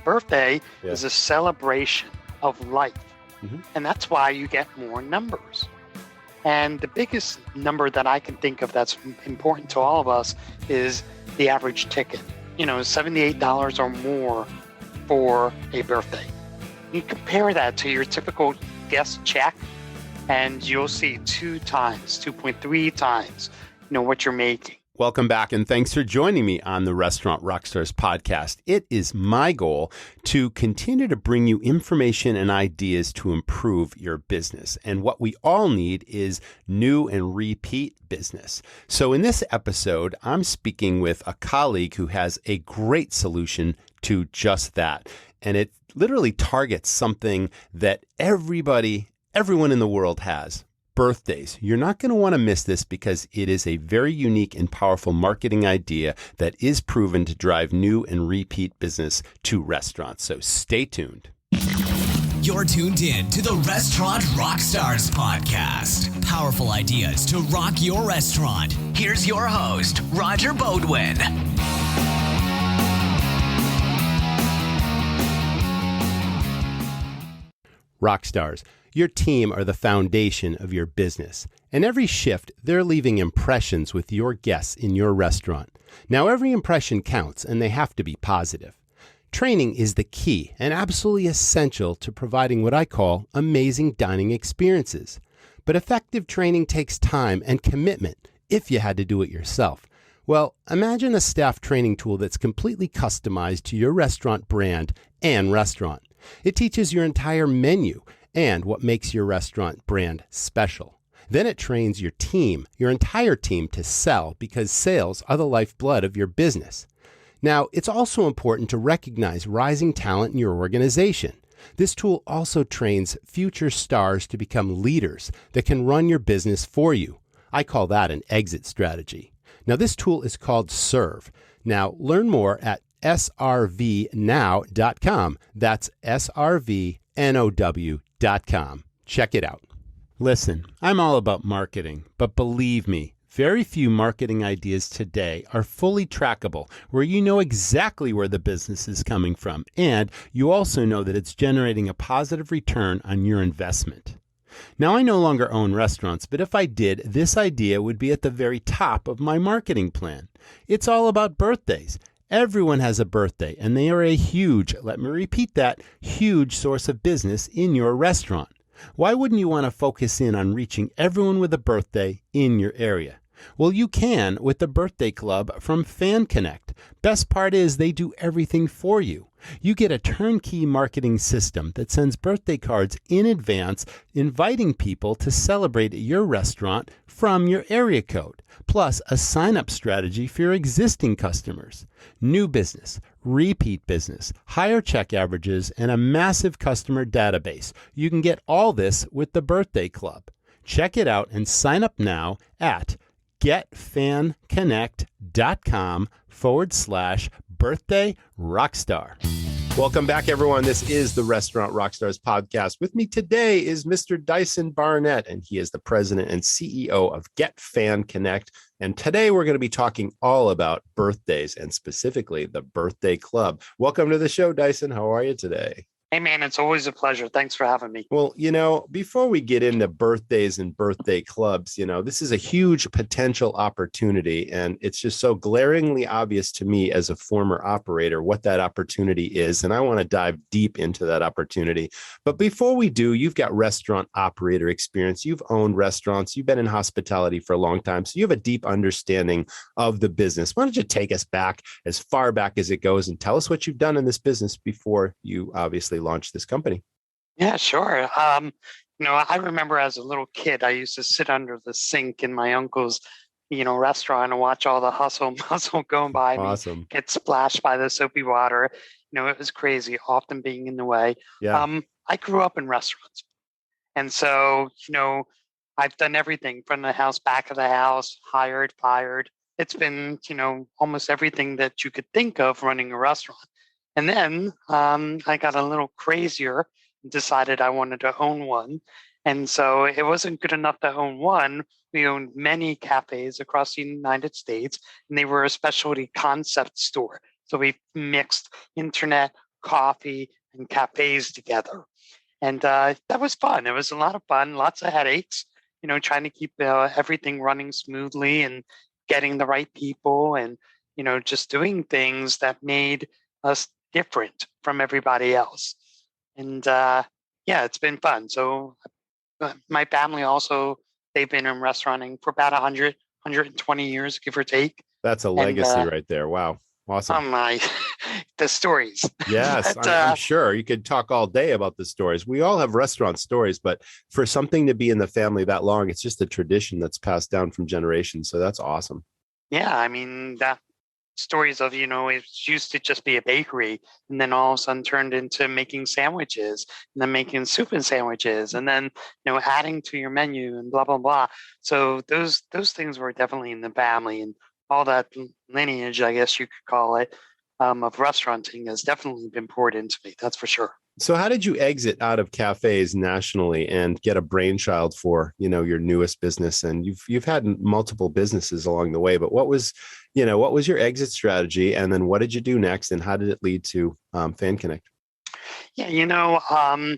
Birthday is a celebration of life. And that's why you get more numbers. And the biggest number that I can think of that's important to all of us is the average ticket. $78 or more for a birthday. You compare that to your typical guest check, and you'll see 2.3 times, what you're making. Welcome back, and thanks for joining me on the Restaurant Rockstars podcast. It is my goal to continue to bring you information and ideas to improve your business. And what we all need is new and repeat business. So in this episode, I'm speaking with a colleague who has a great solution to just that. And it literally targets something that everyone in the world has. Birthdays. You're not going to want to miss this because it is a very unique and powerful marketing idea that is proven to drive new and repeat business to restaurants. So stay tuned. You're tuned in to the Restaurant Rockstars podcast. Powerful ideas to rock your restaurant. Here's your host, Roger Bodwin. Rockstars. Your team are the foundation of your business. And every shift, they're leaving impressions with your guests in your restaurant. Now, every impression counts, and they have to be positive. Training is the key and absolutely essential to providing what I call amazing dining experiences. But effective training takes time and commitment if you had to do it yourself. Well, imagine a staff training tool that's completely customized to your restaurant brand and restaurant. It teaches your entire menu and what makes your restaurant brand special. Then it trains your team, your entire team, to sell because sales are the lifeblood of your business. Now, it's also important to recognize rising talent in your organization. This tool also trains future stars to become leaders that can run your business for you. I call that an exit strategy. Now, this tool is called Serve. Now, learn more at srvnow.com. That's srvnow.com. Check it out. Listen, I'm all about marketing, but believe me, very few marketing ideas today are fully trackable, where you know exactly where the business is coming from, and you also know that it's generating a positive return on your investment. Now, I no longer own restaurants, but if I did, this idea would be at the very top of my marketing plan. It's all about birthdays. Everyone has a birthday, and they are a huge, let me repeat that, huge source of business in your restaurant. Why wouldn't you want to focus in on reaching everyone with a birthday in your area? Well, you can with the Birthday Club from Fan Connect. Best part is they do everything for you. You get a turnkey marketing system that sends birthday cards in advance, inviting people to celebrate at your restaurant from your area code, plus a sign-up strategy for your existing customers. New business, repeat business, higher check averages, and a massive customer database. You can get all this with the Birthday Club. Check it out and sign up now at getfanconnect.com/birthday rockstar. Welcome back, everyone. This is the Restaurant Rockstars podcast. With me today is Mr. Dyson Barnett, and he is the president and CEO of Get Fan Connect. And today we're going to be talking all about birthdays and specifically the Birthday Club. Welcome to the show, Dyson. How are you today? Hey, man, it's always a pleasure. Thanks for having me. Well, before we get into birthdays and birthday clubs, this is a huge potential opportunity. And it's just so glaringly obvious to me as a former operator what that opportunity is. And I want to dive deep into that opportunity. But before we do, you've got restaurant operator experience. You've owned restaurants. You've been in hospitality for a long time. So you have a deep understanding of the business. Why don't you take us back as far back as it goes and tell us what you've done in this business before you obviously launched this company? Yeah, sure. I remember as a little kid, I used to sit under the sink in my uncle's, restaurant and watch all the hustle and bustle going by Awesome. me, get splashed by the soapy water. It was crazy, often being in the way. Yeah. I grew up in restaurants. And so, I've done everything from the house, back of the house, hired, fired. It's been, almost everything that you could think of running a restaurant. And then I got a little crazier and decided I wanted to own one. And so it wasn't good enough to own one. We owned many cafes across the United States, and they were a specialty concept store. So we mixed internet, coffee, and cafes together. And that was fun. It was a lot of fun, lots of headaches, trying to keep everything running smoothly and getting the right people and, just doing things that made us different from everybody else. And yeah, it's been fun. So my family also, they've been in restauranting for about 120 years, give or take. That's a legacy right there. Wow. Awesome. Oh my, the stories. Yes, I'm sure you could talk all day about the stories. We all have restaurant stories, but for something to be in the family that long, it's just a tradition that's passed down from generations. So that's awesome. Yeah, I mean, that stories of, it used to just be a bakery and then all of a sudden turned into making sandwiches and then making soup and sandwiches and then, adding to your menu and blah, blah, blah. So those things were definitely in the family, and all that lineage, I guess you could call it, of restauranting has definitely been poured into me. That's for sure. So how did you exit out of cafes nationally and get a brainchild for, your newest business? And you've had multiple businesses along the way, but what was your exit strategy? And then what did you do next? And how did it lead to Fan Connect? Yeah,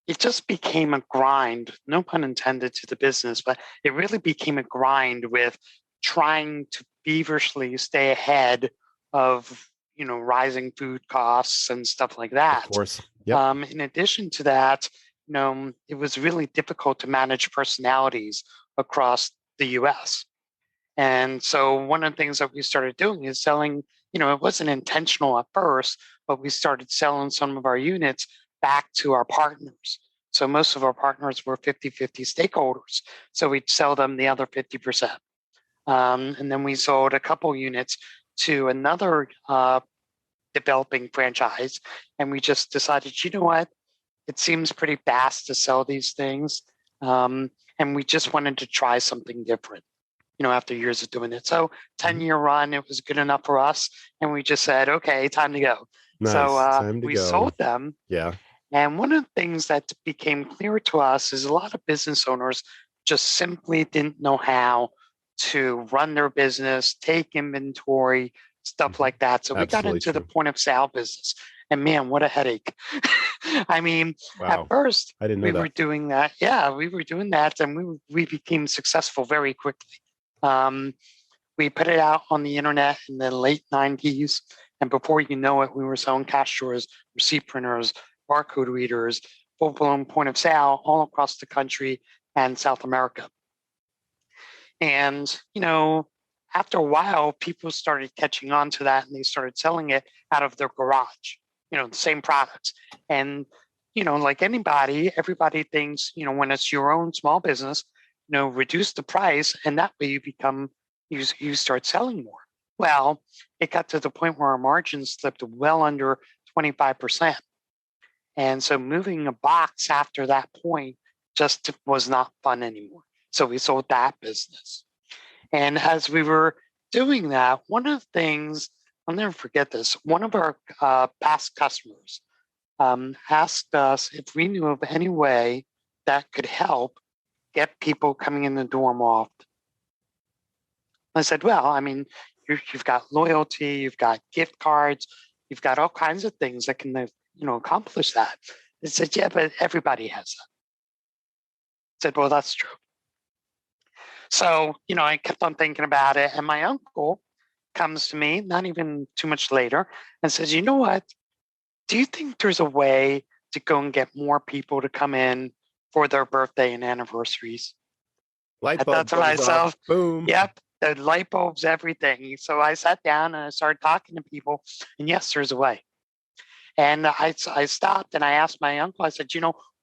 it just became a grind, no pun intended to the business, but it really became a grind with trying to feverishly stay ahead of, rising food costs and stuff like that. Of course. Yep. In addition to that, it was really difficult to manage personalities across the US. And so one of the things that we started doing is selling, it wasn't intentional at first, but we started selling some of our units back to our partners. So most of our partners were 50-50 stakeholders. So we'd sell them the other 50%. And then we sold a couple units to another developing franchise. And we just decided, you know what? It seems pretty fast to sell these things. And we just wanted to try something different, after years of doing it. So 10-year run, it was good enough for us. And we just said, okay, time to go. Nice. So we sold them. Yeah. And one of the things that became clear to us is a lot of business owners just simply didn't know how to run their business, take inventory, stuff like that. So we got into the point of sale business, and man, what a headache. I mean, At first I didn't know we were doing that. Yeah, we were doing that, and we became successful very quickly. We put it out on the internet in the late 90s. And before you know it, we were selling cash drawers, receipt printers, barcode readers, full-blown point of sale all across the country and South America. And, after a while, people started catching on to that, and they started selling it out of their garage, the same products. And, like anybody, everybody thinks, when it's your own small business, reduce the price, and that way you start selling more. Well, it got to the point where our margins slipped well under 25%. And so moving a box after that point just was not fun anymore. So we sold that business. And as we were doing that, one of the things, I'll never forget this, one of our past customers asked us if we knew of any way that could help get people coming in the door more often. I said, well, I mean, you've got loyalty, you've got gift cards, you've got all kinds of things that can, accomplish that. They said, yeah, but everybody has that. I said, well, that's true. So, I kept on thinking about it, and my uncle comes to me, not even too much later, and says, you know what? Do you think there's a way to go and get more people to come in for their birthday and anniversaries? Light I thought to myself, boom. Yep, the light bulbs, everything. So I sat down and I started talking to people, and yes, there's a way. And I stopped and I asked my uncle, I said,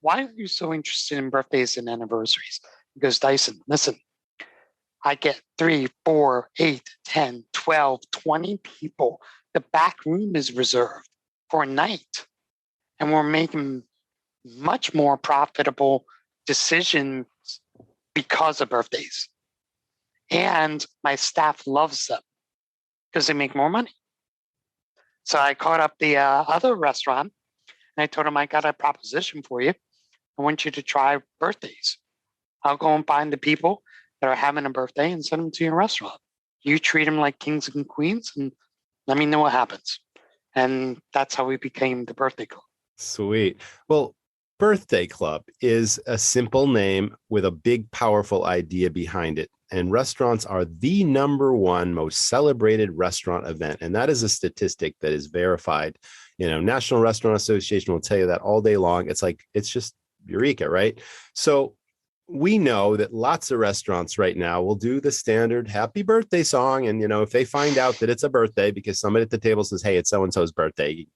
why are you so interested in birthdays and anniversaries? He goes, Dyson, listen, I get 3, 4, 8, 10, 12, 20 people. The back room is reserved for a night. And we're making much more profitable decisions because of birthdays. And my staff loves them because they make more money. So I called up the other restaurant and I told them, I got a proposition for you. I want you to try birthdays. I'll go and find the people that are having a birthday and send them to your restaurant. You treat them like kings and queens and let me know what happens. And that's how we became the birthday club. Sweet. Well, Birthday Club is a simple name with a big, powerful idea behind it. And restaurants are the number one most celebrated restaurant event. And that is a statistic that is verified. National Restaurant Association will tell you that all day long. It's just eureka, right? So we know that lots of restaurants right now will do the standard happy birthday song. And, if they find out that it's a birthday because somebody at the table says, hey, it's so-and-so's birthday,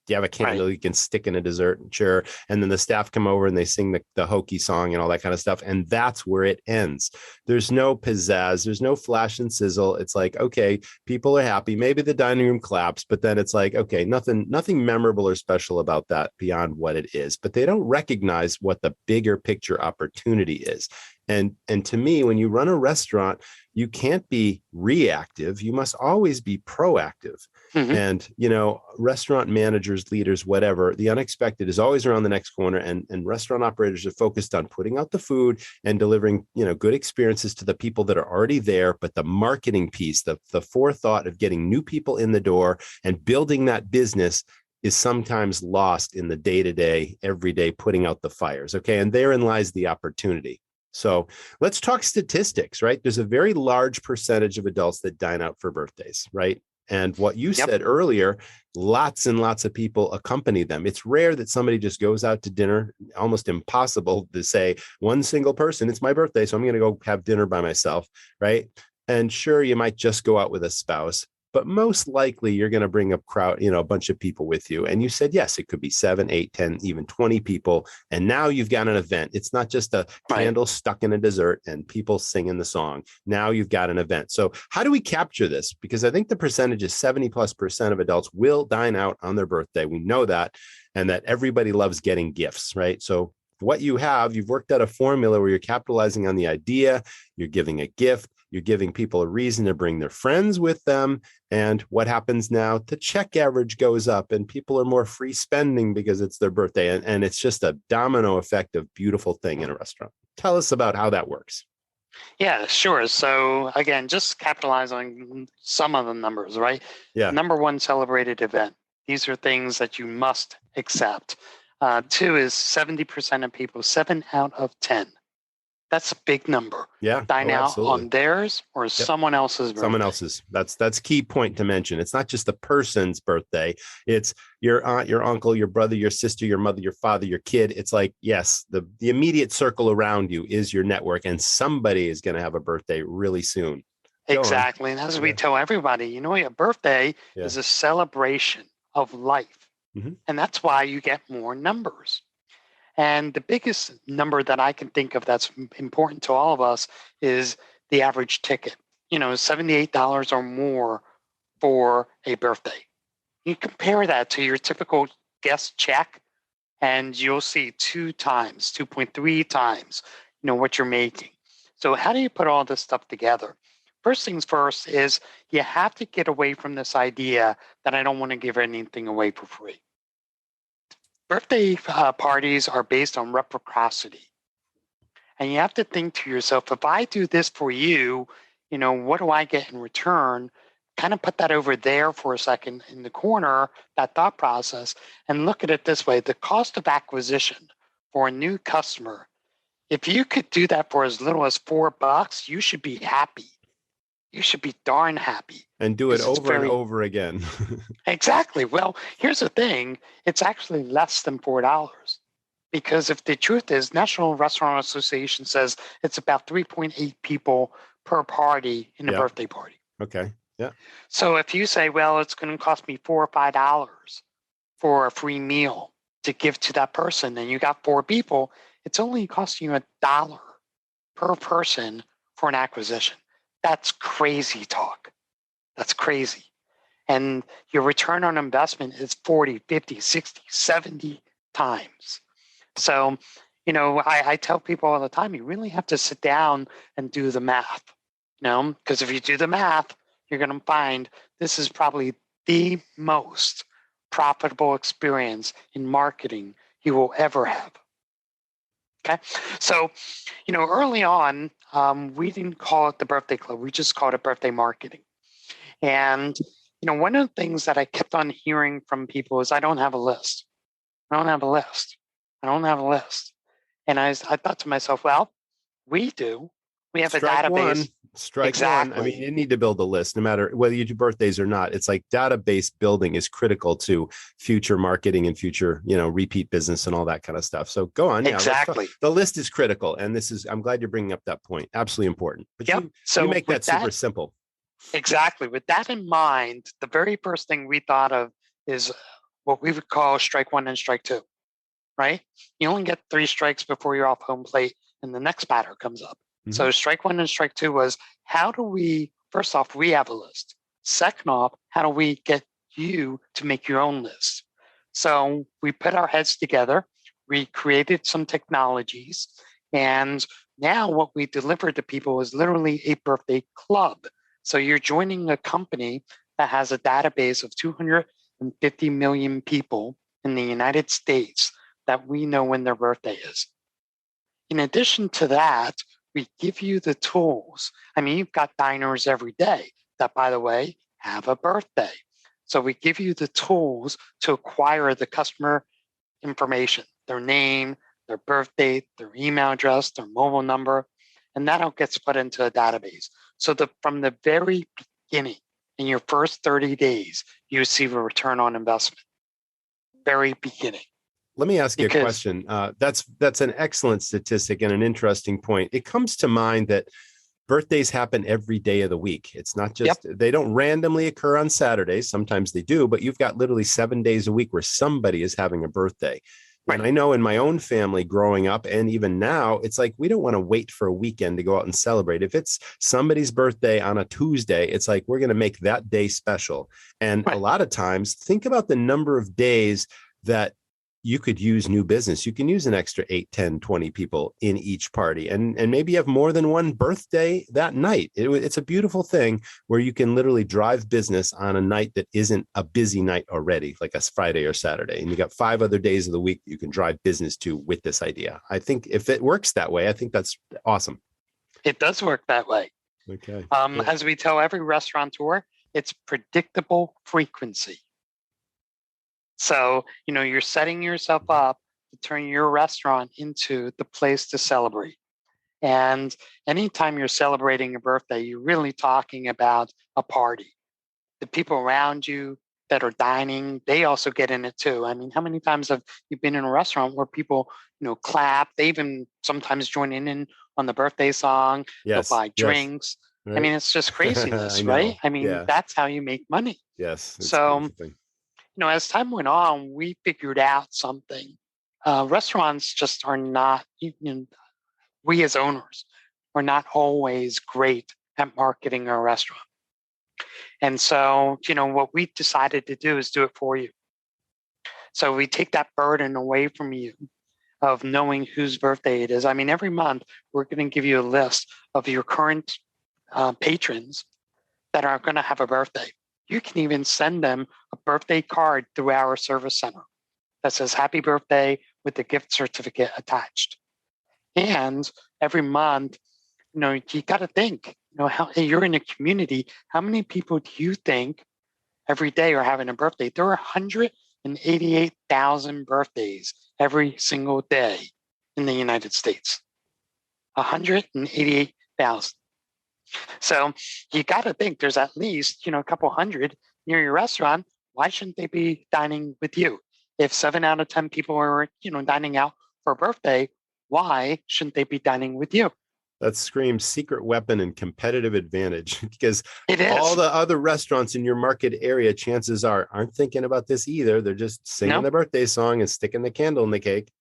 do you have a candle you can stick in a dessert? Sure. And then the staff come over and they sing the hokey song and all that kind of stuff. And that's where it ends. There's no pizzazz. There's no flash and sizzle. It's like, okay, people are happy. Maybe the dining room claps, but then it's like, okay, nothing memorable or special about that beyond what it is. But they don't recognize what the bigger picture opportunity is. And to me, when you run a restaurant, you can't be reactive. You must always be proactive. Mm-hmm. And, restaurant managers, leaders, whatever, the unexpected is always around the next corner. And restaurant operators are focused on putting out the food and delivering, good experiences to the people that are already there. But the marketing piece, the forethought of getting new people in the door and building that business is sometimes lost in the day-to-day, everyday putting out the fires. Okay. And therein lies the opportunity. So let's talk statistics, right? There's a very large percentage of adults that dine out for birthdays, right? And what you said earlier, lots and lots of people accompany them. It's rare that somebody just goes out to dinner, almost impossible to say one single person, it's my birthday, so I'm going to go have dinner by myself, right? And sure, you might just go out with a spouse, but most likely you're going to bring a crowd, a bunch of people with you. And you said, yes, it could be 7, 8, 10, even 20 people. And now you've got an event. It's not just a candle stuck in a dessert and people singing the song. Now you've got an event. So how do we capture this? Because I think the percentage is 70+% of adults will dine out on their birthday. We know that, and that everybody loves getting gifts, right? So what you've worked out a formula where you're capitalizing on the idea, you're giving a gift, you're giving people a reason to bring their friends with them. And what happens now? The check average goes up and people are more free spending because it's their birthday. And it's just a domino effect of beautiful thing in a restaurant. Tell us about how that works. Yeah, sure. So again, just capitalize on some of the numbers, right? Yeah. Number one, celebrated event. These are things that you must accept. 2 is 70% of people, 7 out of 10. That's a big number. Yeah. Dine out on theirs or someone else's birthday. Someone else's. That's key point to mention. It's not just the person's birthday. It's your aunt, your uncle, your brother, your sister, your mother, your father, your kid. It's like, yes, the immediate circle around you is your network, and somebody is going to have a birthday really soon. Exactly. And as we tell everybody, your birthday is a celebration of life. Mm-hmm. And that's why you get more numbers. And the biggest number that I can think of that's important to all of us is the average ticket, $78 or more for a birthday. You compare that to your typical guest check, and you'll see 2.3 times, what you're making. So how do you put all this stuff together? First things first is you have to get away from this idea that I don't want to give anything away for free. Birthday parties are based on reciprocity. And you have to think to yourself, if I do this for you, what do I get in return? Kind of put that over there for a second in the corner, that thought process, and look at it this way. The cost of acquisition for a new customer, if you could do that for as little as $4, you should be happy. You should be darn happy. And do it over and over again. Exactly. Well, here's the thing. It's actually less than $4. Because if the truth is, National Restaurant Association says it's about 3.8 people per party in a birthday party. Okay. Yeah. So if you say, well, it's going to cost me $4 or $5 for a free meal to give to that person, and you got 4 people, it's only costing you $1 per person for an acquisition. That's crazy talk. That's crazy. And your return on investment is 40, 50, 60, 70 times. So, I tell people all the time, you really have to sit down and do the math, because if you do the math, you're going to find this is probably the most profitable experience in marketing you will ever have. Okay. So, early on, we didn't call it the birthday club. We just called it birthday marketing. And, One of the things that I kept on hearing from people is I don't have a list. I don't have a list. I don't have a list. And I thought to myself, well, we do. We have a database. Strike one. I Exactly. mean, you need to build a list no matter whether you do birthdays or not. It's like database building is critical to future marketing and future, repeat business and all that kind of stuff. So go on. Exactly. Yeah, the list is critical. And I'm glad you're bringing up that point. Absolutely important. But you make that super simple. Exactly. With that in mind, the very first thing we thought of is what we would call strike one and strike two, right? You only get 3 strikes before you're off home plate and the next batter comes up. Mm-hmm. So strike one and strike two was, first off, we have a list. Second off, how do we get you to make your own list? So we put our heads together, we created some technologies, and now what we deliver to people is literally a birthday club. So you're joining a company that has a database of 250 million people in the United States that we know when their birthday is. In addition to that, we give you the tools. I mean, you've got diners every day that, by the way, have a birthday. So we give you the tools to acquire the customer information, their name, their birth date, their email address, their mobile number, and that all gets put into a database. So from the very beginning, in your first 30 days, you receive a return on investment. Very beginning. Let me ask you a question. That's an excellent statistic and an interesting point. It comes to mind that birthdays happen every day of the week. It's not just, They don't randomly occur on Saturdays. Sometimes they do, but you've got literally 7 days a week where somebody is having a birthday. Right. And I know in my own family growing up and even now, it's like, we don't want to wait for a weekend to go out and celebrate. If it's somebody's birthday on a Tuesday, it's like, we're going to make that day special. And a lot of times, think about the number of days that you could use new business. You can use an extra 8, 10, 20 people in each party and maybe have more than one birthday that night. It's a beautiful thing where you can literally drive business on a night that isn't a busy night already, like a Friday or Saturday. And you got 5 other days of the week that you can drive business to with this idea. I think if it works that way, I think that's awesome. It does work that way. Okay. As we tell every restaurateur, it's predictable frequency. So, you're setting yourself up to turn your restaurant into the place to celebrate. And anytime you're celebrating a birthday, you're really talking about a party. The people around you that are dining, they also get in it too. I mean, how many times have you been in a restaurant where people, clap? They even sometimes join in on the birthday song. Yes, they'll buy drinks. Right? I mean, it's just craziness, right? I mean, that's how you make money. Yes. So, as time went on, we figured out something. Restaurants just are not, we as owners are not always great at marketing our restaurant. And so, what we decided to do is do it for you. So we take that burden away from you of knowing whose birthday it is. I mean, every month, we're going to give you a list of your current patrons that are going to have a birthday. You can even send them a birthday card through our service center that says happy birthday with the gift certificate attached. And every month, you got to think, how you're in a community, how many people do you think every day are having a birthday? There are 188,000 birthdays every single day in the United States. 188,000. So you got to think there's at least, a couple hundred near your restaurant. Why shouldn't they be dining with you? If 7 out of 10 people are, dining out for a birthday, why shouldn't they be dining with you? That screams secret weapon and competitive advantage because all the other restaurants in your market area, chances aren't thinking about this either. They're just singing the birthday song and sticking the candle in the cake.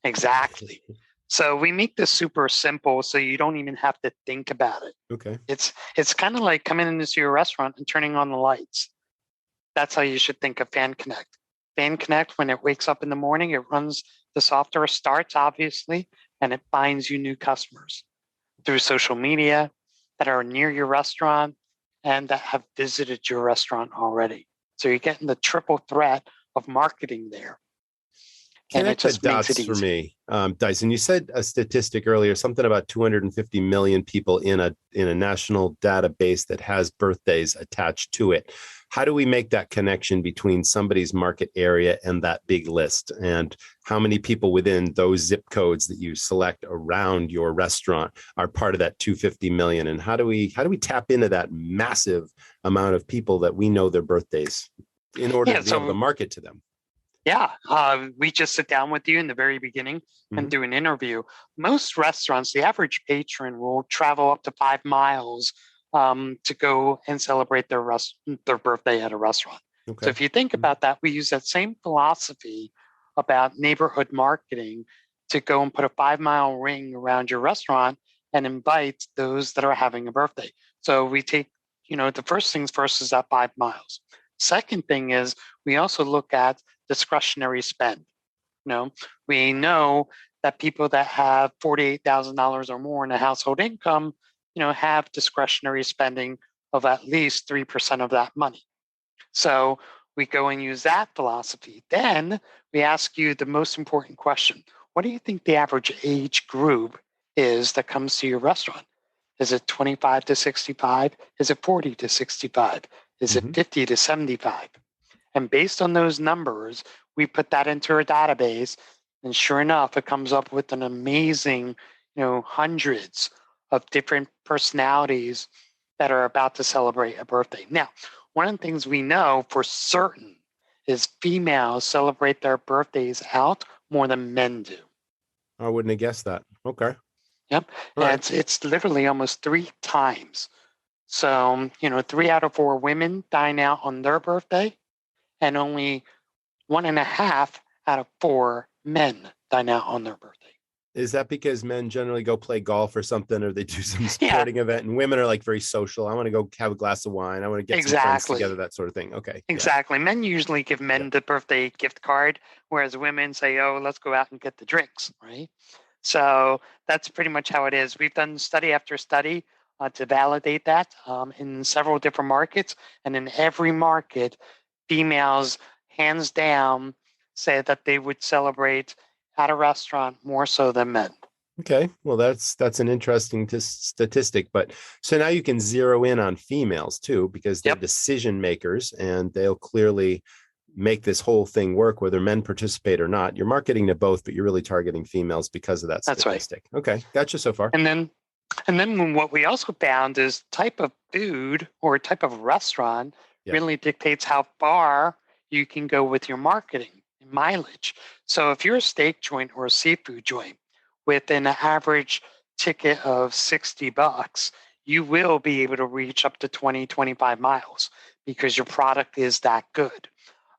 Exactly. So we make this super simple so you don't even have to think about it. Okay. It's kind of like coming into your restaurant and turning on the lights. That's how you should think of Fan Connect. Fan Connect, when it wakes up in the morning, it runs the software, starts obviously, and it finds you new customers through social media that are near your restaurant and that have visited your restaurant already. So you're getting the triple threat of marketing there. And it Connect the just makes dots it for easy. me, Dyson. You said a statistic earlier, something about 250 million people in a national database that has birthdays attached to it. How do we make that connection between somebody's market area and that big list? And how many people within those zip codes that you select around your restaurant are part of that 250 million? And how do we tap into that massive amount of people that we know their birthdays in order to be able to market to them? Yeah, we just sit down with you in the very beginning and do an interview. Most restaurants, the average patron will travel up to 5 miles to go and celebrate their birthday at a restaurant. Okay. So if you think about that, we use that same philosophy about neighborhood marketing to go and put a 5-mile ring around your restaurant and invite those that are having a birthday. So we take, the first things first is that 5 miles. Second thing is we also look at discretionary spend. We know that people that have $48,000 or more in a household income, have discretionary spending of at least 3% of that money. So we go and use that philosophy. Then we ask you the most important question. What do you think the average age group is that comes to your restaurant? Is it 25 to 65? Is it 40 to 65? Is it 50 to 75? And based on those numbers, we put that into our database. And sure enough, it comes up with an amazing, hundreds of different personalities that are about to celebrate a birthday. Now, one of the things we know for certain is females celebrate their birthdays out more than men do. I wouldn't have guessed that. Okay. Yep. And it's literally almost 3 times. So, 3 out of 4 women dine out on their birthday, and only 1.5 out of 4 men dine out on their birthday. Is that because men generally go play golf or something, or they do some sporting event, and women are like very social? I want to go have a glass of wine. I want to get some friends together, that sort of thing. Okay. Exactly. Yeah. Men usually give men the birthday gift card, whereas women say, oh, let's go out and get the drinks, right? So that's pretty much how it is. We've done study after study to validate that in several different markets. And in every market, females, hands down, say that they would celebrate at a restaurant more so than men. Okay, well, that's an interesting statistic. But so now you can zero in on females too, because they're decision makers and they'll clearly make this whole thing work, whether men participate or not. You're marketing to both, but you're really targeting females because of that statistic. That's right. Okay, gotcha so far. And then what we also found is type of food or type of restaurant really dictates how far you can go with your marketing mileage. So if you're a steak joint or a seafood joint with an average ticket of $60, you will be able to reach up to 20, 25 miles because your product is that good.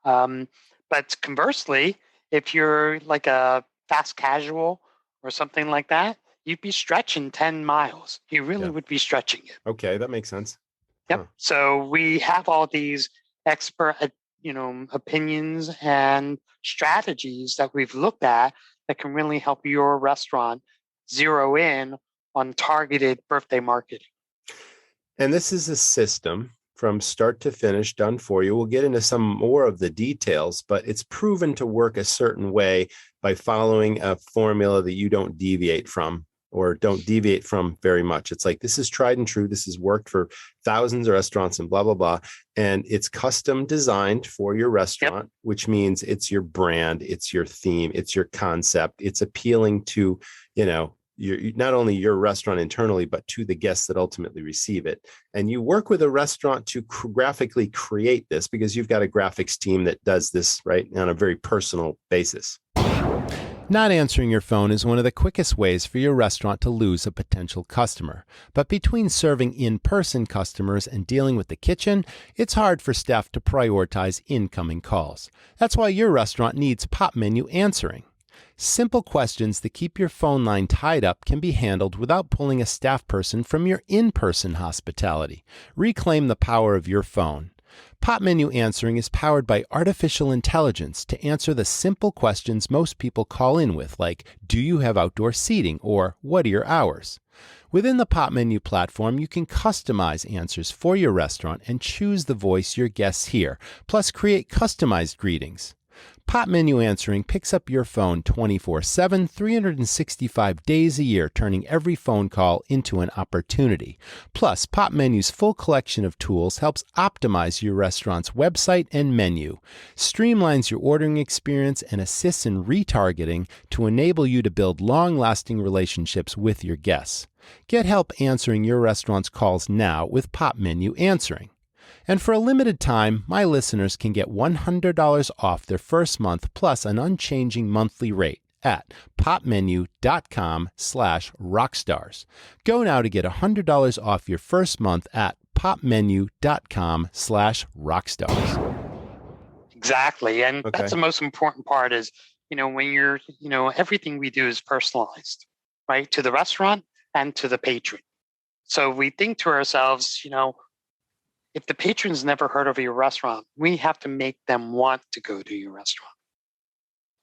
But conversely, if you're like a fast casual or something like that, you'd be stretching 10 miles. You really would be stretching it. Okay, that makes sense. Yep. Huh. So we have all these expert, opinions and strategies that we've looked at that can really help your restaurant zero in on targeted birthday marketing. And this is a system from start to finish done for you. We'll get into some more of the details, but it's proven to work a certain way by following a formula that you don't deviate from or don't deviate from very much. It's like, this is tried and true. This has worked for thousands of restaurants and blah, blah, blah. And it's custom designed for your restaurant, which means it's your brand, it's your theme, it's your concept. It's appealing to, not only your restaurant internally, but to the guests that ultimately receive it. And you work with a restaurant to graphically create this because you've got a graphics team that does this, right, on a very personal basis. Not answering your phone is one of the quickest ways for your restaurant to lose a potential customer. But between serving in-person customers and dealing with the kitchen, it's hard for staff to prioritize incoming calls. That's why your restaurant needs Pop Menu answering. Simple questions that keep your phone line tied up can be handled without pulling a staff person from your in-person hospitality. Reclaim the power of your phone. Pop Menu Answering is powered by artificial intelligence to answer the simple questions most people call in with, like, do you have outdoor seating, or what are your hours? Within the Pop Menu platform, you can customize answers for your restaurant and choose the voice your guests hear, plus create customized greetings. Pop Menu Answering picks up your phone 24/7, 365 days a year, turning every phone call into an opportunity. Plus, Pop Menu's full collection of tools helps optimize your restaurant's website and menu, streamlines your ordering experience, and assists in retargeting to enable you to build long-lasting relationships with your guests. Get help answering your restaurant's calls now with Pop Menu Answering. And for a limited time, my listeners can get $100 off their first month plus an unchanging monthly rate at popmenu.com/rockstars. Go now to get $100 off your first month at popmenu.com/rockstars. Exactly. And that's the most important part is, when you're, everything we do is personalized, right? To the restaurant and to the patron. So we think to ourselves, if the patrons never heard of your restaurant, we have to make them want to go to your restaurant.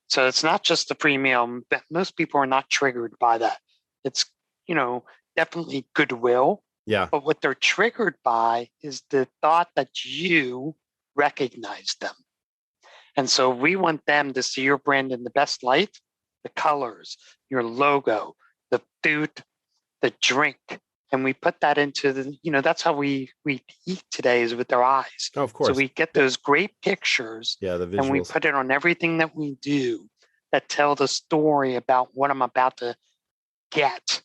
So it's not just the free meal. Most people are not triggered by that. It's, definitely goodwill. Yeah. But what they're triggered by is the thought that you recognize them. And so we want them to see your brand in the best light, the colors, your logo, the food, the drink. And we put that into that's how we eat today is with our eyes. Oh, of course. So we get those great pictures the visuals. And we put it on everything that we do that tell the story about what I'm about to get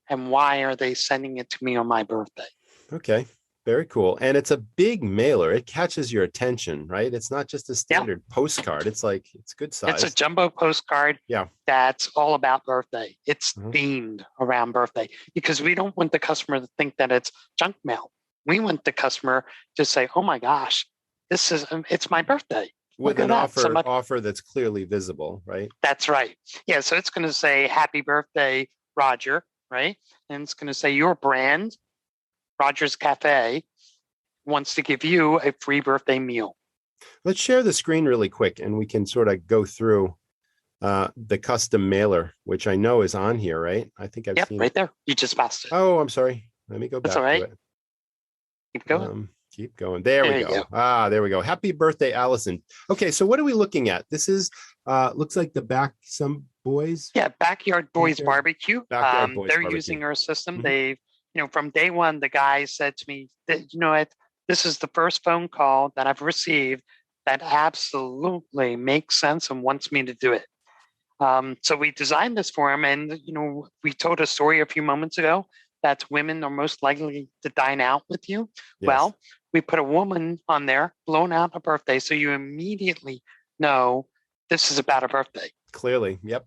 and why are they sending it to me on my birthday. Okay. Very cool. And it's a big mailer. It catches your attention, right? It's not just a standard postcard. It's good size. It's a jumbo postcard. Yeah. That's all about birthday. It's themed around birthday because we don't want the customer to think that it's junk mail. We want the customer to say, oh my gosh, it's my birthday. With an offer that's clearly visible, right? That's right. Yeah. So it's going to say happy birthday, Roger, right? And it's going to say your brand, Roger's Cafe, wants to give you a free birthday meal. Let's share the screen really quick and we can sort of go through the custom mailer, which I know is on here, right? I think I've seen right there. You just passed it. Oh, I'm sorry. Let me go back. That's all right. To it. Keep going. Keep going. There we go. There we go. Happy birthday, Allison. Okay, so what are we looking at? This is looks like some boys. Yeah, Backyard Boys Barbecue. Backyard Boys they're Barbecue. using our system. They've from day one, the guy said to me that, this is the first phone call that I've received that absolutely makes sense and wants me to do it. So we designed this for him. And, we told a story a few moments ago that women are most likely to dine out with you. Yes. Well, we put a woman on there blowing out a birthday. So you immediately know this is about a birthday. Clearly. Yep.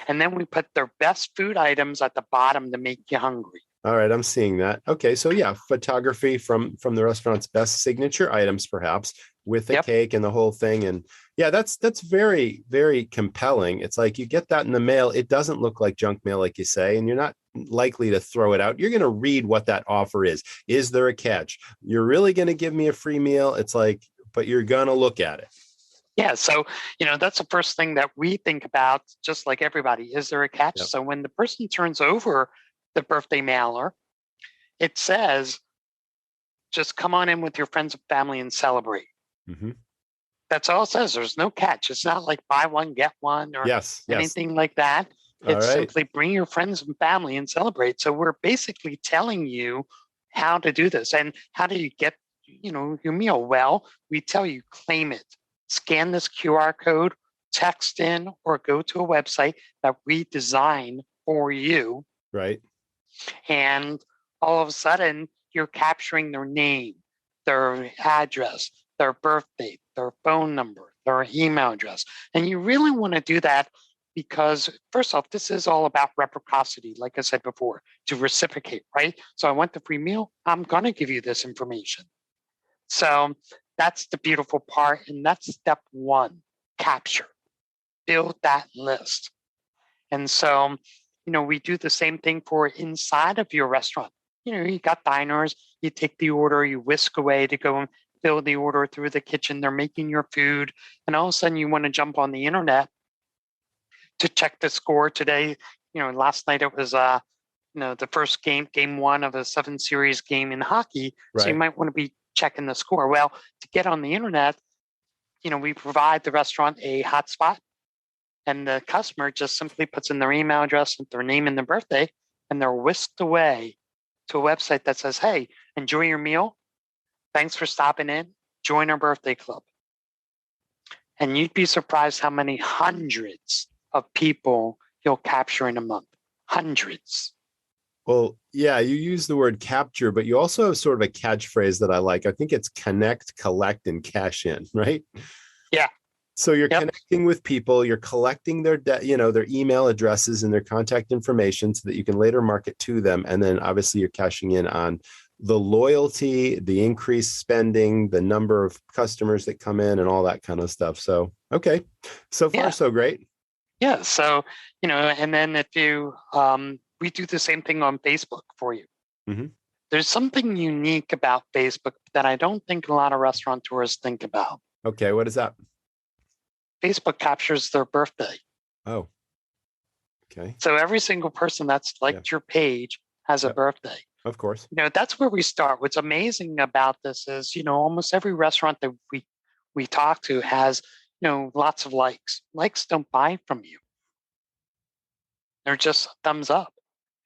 And then we put their best food items at the bottom to make you hungry. All right, I'm seeing that. Okay, so photography from the restaurant's best signature items, perhaps, with the cake and the whole thing. And that's very, very compelling. It's like you get that in the mail. It doesn't look like junk mail, like you say, and you're not likely to throw it out. You're going to read what that offer is. Is there a catch? You're really going to give me a free meal? It's like, but you're going to look at it. Yeah, so, that's the first thing that we think about, just like everybody. Is there a catch? Yep. So when the person turns over the birthday mailer, it says, just come on in with your friends and family and celebrate. Mm-hmm. That's all it says. There's no catch. It's not like buy one, get one or anything like that. It's simply bring your friends and family and celebrate. So we're basically telling you how to do this. And how do you get, your meal? Well, we tell you, claim it. Scan this QR code, text in, or go to a website that we design for you. Right. And all of a sudden, you're capturing their name, their address, their birth date, their phone number, their email address. And you really want to do that because, first off, this is all about reciprocity, like I said before, to reciprocate, right? So I want the free meal. I'm going to give you this information. So that's the beautiful part. And that's step one, capture, build that list. And so, we do the same thing for inside of your restaurant. You got diners, you take the order, you whisk away to go and fill the order through the kitchen. They're making your food. And all of a sudden you want to jump on the internet to check the score today. Last night it was, the first game one of a 7 series game in hockey. Right. So you might want to be checking the score. Well, to get on the internet, we provide the restaurant a hotspot, and the customer just simply puts in their email address, their name, and their birthday, and they're whisked away to a website that says, hey, enjoy your meal. Thanks for stopping in. Join our birthday club. And you'd be surprised how many hundreds of people you'll capture in a month. Hundreds. Well, yeah, you use the word capture, but you also have sort of a catchphrase that I like. I think it's connect, collect, and cash in, right? Yeah. So you're connecting with people, you're collecting their their email addresses and their contact information so that you can later market to them. And then obviously you're cashing in on the loyalty, the increased spending, the number of customers that come in and all that kind of stuff. So, okay. So far, so great. Yeah. So, and then if you, we do the same thing on Facebook for you. Mm-hmm. There's something unique about Facebook that I don't think a lot of restaurateurs think about. Okay. What is that? Facebook captures their birthday. Oh, okay. So every single person that's liked your page has a birthday. Of course. That's where we start. What's amazing about this is, almost every restaurant that we talk to has, lots of likes. Likes don't buy from you. They're just thumbs up.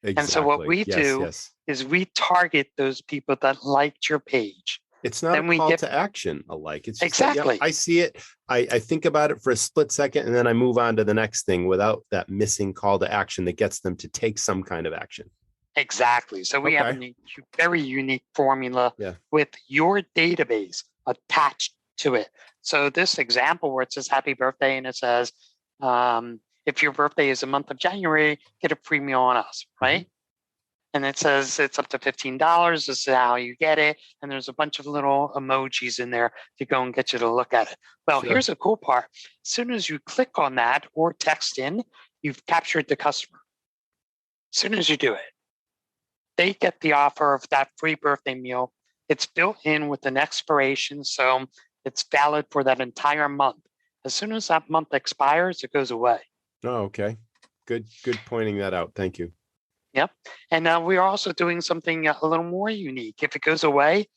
Exactly. And so what we do is we target those people that liked your page. It's not a call to action alike. It's just exactly. I see it. I think about it for a split second, and then I move on to the next thing without that missing call to action that gets them to take some kind of action. Exactly. So we have a very unique formula with your database attached to it. So this example where it says happy birthday and it says, if your birthday is the month of January, get a free meal on us, right? Mm-hmm. And it says it's up to $15. This is how you get it. And there's a bunch of little emojis in there to go and get you to look at it. Well, here's the cool part. As soon as you click on that or text in, you've captured the customer. As soon as you do it, they get the offer of that free birthday meal. It's built in with an expiration, so it's valid for that entire month. As soon as that month expires, it goes away. Oh, okay. Good pointing that out. Thank you. Yep. And we are also doing something a little more unique. If it goes away,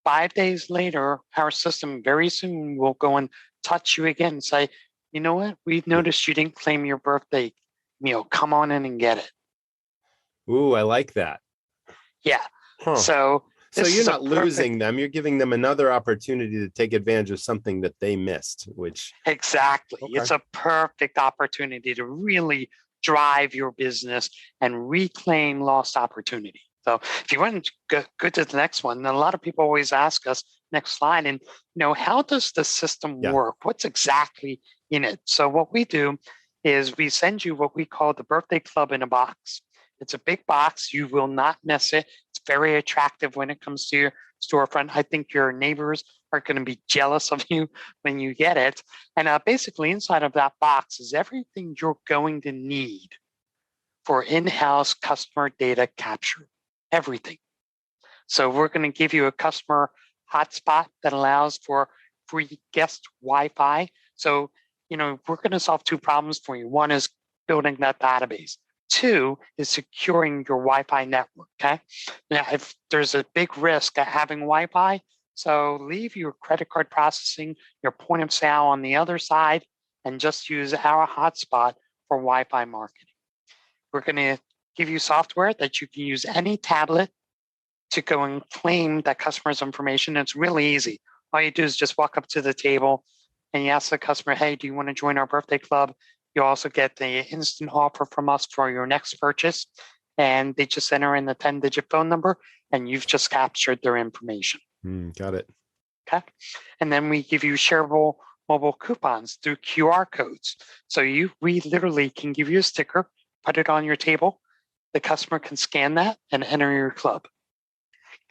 5 days later, our system very soon will go and touch you again and say, you know what? We've noticed you didn't claim your birthday meal. Come on in and get it. Ooh, I like that. Yeah. Huh. So you're not losing them. You're giving them another opportunity to take advantage of something that they missed, which. Exactly. Okay. It's a perfect opportunity to really drive your business and reclaim lost opportunity. So if you want to go to the next one, a lot of people always ask us, next slide, and how does the system work? What's exactly in it? So what we do is we send you what we call the birthday club in a box. It's a big box. You will not miss it. It's very attractive when it comes to your storefront. I think your neighbors are going to be jealous of you when you get it. And basically inside of that box is everything you're going to need for in-house customer data capture. Everything. So we're going to give you a customer hotspot that allows for free guest Wi-Fi. So, we're going to solve two problems for you. One is building that database. Two is securing your Wi-Fi network, okay? Now, if there's a big risk at having Wi-Fi, so leave your credit card processing, your point of sale on the other side, and just use our hotspot for Wi-Fi marketing. We're going to give you software that you can use any tablet to go and claim that customer's information. It's really easy. All you do is just walk up to the table and you ask the customer, hey, do you want to join our birthday club? You also get the instant offer from us for your next purchase. And they just enter in the 10-digit phone number and you've just captured their information. Got it. Okay. And then we give you shareable mobile coupons through QR codes. So we literally can give you a sticker, put it on your table. The customer can scan that and enter your club.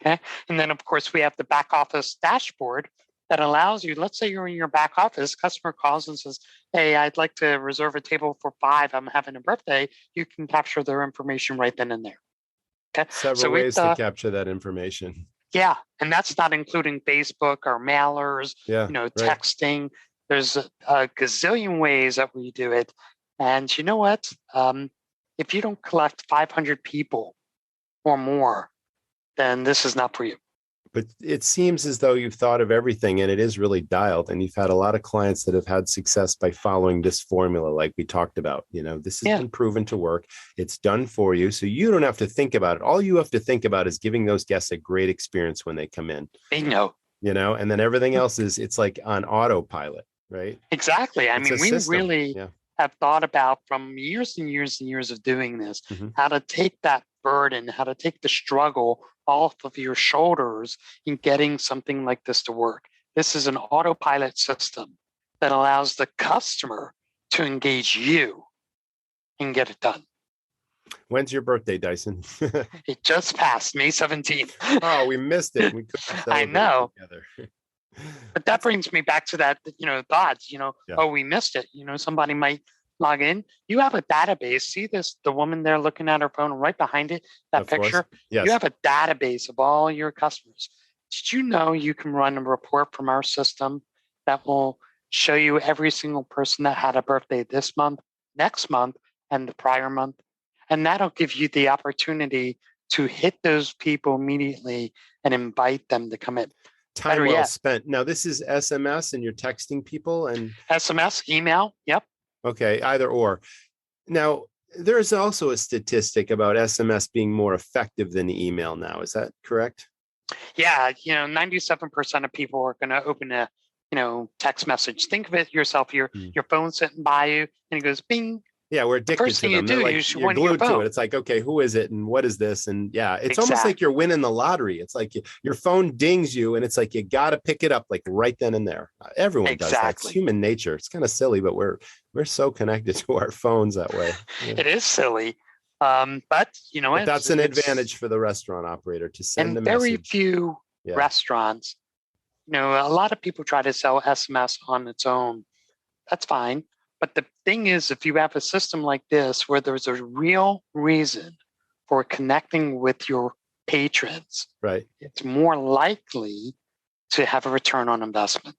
Okay. And then, of course, we have the back office dashboard that allows you, let's say you're in your back office, customer calls and says, hey, I'd like to reserve a table for 5. I'm having a birthday. You can capture their information right then and there. Okay. Several ways to capture that information. Yeah. And that's not including Facebook or mailers, texting. There's a gazillion ways that we do it. And you know what? If you don't collect 500 people or more, then this is not for you. But it seems as though you've thought of everything and it is really dialed. And you've had a lot of clients that have had success by following this formula, like we talked about. This has been proven to work. It's done for you. So you don't have to think about it. All you have to think about is giving those guests a great experience when they come in. Bingo. And then everything else it's like on autopilot, right? Exactly. I It's mean, a we system. really have thought about from years and years and years of doing this, how to take that burden, how to take the struggle off of your shoulders in getting something like this to work. This is an autopilot system that allows the customer to engage you and get it done. When's your birthday, Dyson? It just passed May 17th. Oh, we missed it. We couldn't celebrate I know. together. But that brings me back to that, thoughts, oh, we missed it. Somebody might log in. You have a database. See the woman there looking at her phone right behind it, that Of picture? course. Yes. You have a database of all your customers. Did you know you can run a report from our system that will show you every single person that had a birthday this month, next month, and the prior month? And that'll give you the opportunity to hit those people immediately and invite them to come in. Time well spent. Now, this is SMS and you're texting people and SMS, email. Yep. Okay, either or. Now, there's also a statistic about SMS being more effective than email now. Is that correct? Yeah, 97% of people are going to open a, text message. Think of it yourself. Your phone sitting by you, and it goes bing. Yeah, we're addicted to them. You're glued to it. It's like, okay, who is it, and what is this? And it's almost like you're winning the lottery. It's like your phone dings you, and it's like you got to pick it up like right then and there. Everyone does that. It's human nature. It's kind of silly, but we're so connected to our phones that way. Yeah. It is silly, but but that's an advantage for the restaurant operator to send a message. Very few restaurants, a lot of people try to sell SMS on its own. That's fine. But the thing is, if you have a system like this where there's a real reason for connecting with your patrons, right, it's more likely to have a return on investment.